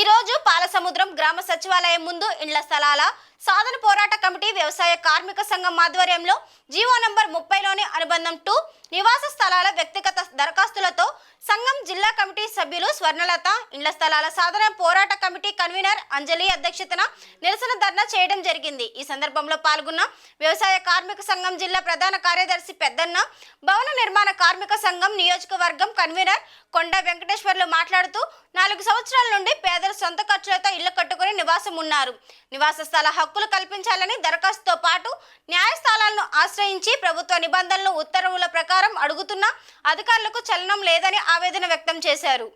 ఈ రోజు పాలసముద్రం గ్రామ సచివాలయం ముందు ఇండ్ల స్థలాల సాధన పోరాట కమిటీ వ్యవసాయ కార్మిక సంఘం ఆధ్వర్యంలో జీవో నంబర్ 30లోని అనుబంధం 2 నివాస స్థలాల వ్యక్తిగత దరఖాస్తులతో సంఘం జిల్లా కమిటీ సభ్యులు స్వర్ణలత ఇండ్ల స్థలాల సాధన పోరాట కమిటీ కన్వీనర్ అంజలి అధ్యక్షతన నిరసన ధర్నా చేయడం జరిగింది। ఈ సందర్భంలో పాల్గొన్న వ్యవసాయ కార్మిక సంఘం జిల్లా ప్రధాన కార్యదర్శి పెద్దన్న, భవన నిర్మాణ కార్మిక సంఘం నియోజకవర్గం కన్వీనర్ కొండ వెంకటేశ్వర్లు మాట్లాడుతూ 4 సంవత్సరాల నుండి పేదలు సొంత ఖర్చులతో ఇళ్లు కట్టుకుని నివాసం ఉన్నారు। నివాస స్థల హక్కులు కల్పించాలని దరఖాస్తుతో పాటు న్యాయస్థానాలను ఆశ్రయించి ప్రభుత్వ నిబంధనలు ఉత్తర్వుల ప్రకారం అడుగుతున్న అధికారులకు చలనం లేదని ఆవేదన వ్యక్తం చేశారు।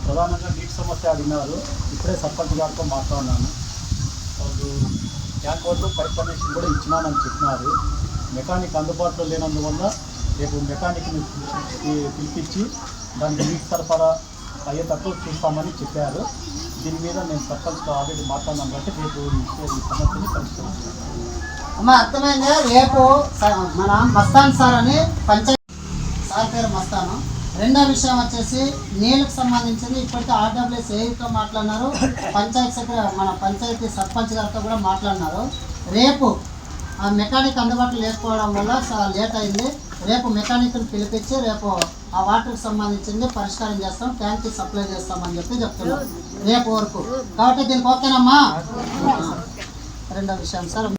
ప్రధానంగా నీటి సమస్య అడిగినారు। ఇప్పుడే సర్పంచ్ గారితో మాట్లాడినాను। వాళ్ళు ట్యాంక్ వాళ్ళు పర్మిషన్ కూడా ఇచ్చినానని చెప్పినారు। మెకానిక్ అందుబాటులో లేనందువల్ల రేపు మెకానిక్ని పిలిపించి దానికి నీటి సరఫరా అయ్యేటట్టు చూస్తామని చెప్పారు। దీని మీద నేను సర్పంచ్తో ఆల్రెడీ మాట్లాడినాను కాబట్టి రేపు ఈ సమస్యని పరిష్కరిస్తాను। అమ్మ అర్థమైందా? రేపు మన మస్తాన్ సార్ అని పంచాయతీ సార్ పేరు మస్తాను। రెండో విషయం వచ్చేసి నీళ్ళకు సంబంధించింది ఇప్పటికే ఆర్డబ్ల్యూఎస్ ఏఈతో మాట్లాడినారు, పంచాయతీ సెక్రటరీ మన పంచాయతీ సర్పంచ్ గారితో కూడా మాట్లాడినారు। రేపు ఆ మెకానిక్ అందుబాటులో లేకపోవడం వల్ల లేట్ అయింది। రేపు మెకానిక్ని పిలిపించి రేపు ఆ వాటర్కి సంబంధించింది పరిష్కారం చేస్తాం, ట్యాంక్కి సప్లై చేస్తామని చెప్తున్నారు రేపు వరకు। కాబట్టి దీనికి ఓకేనమ్మా? రెండో విషయం సార్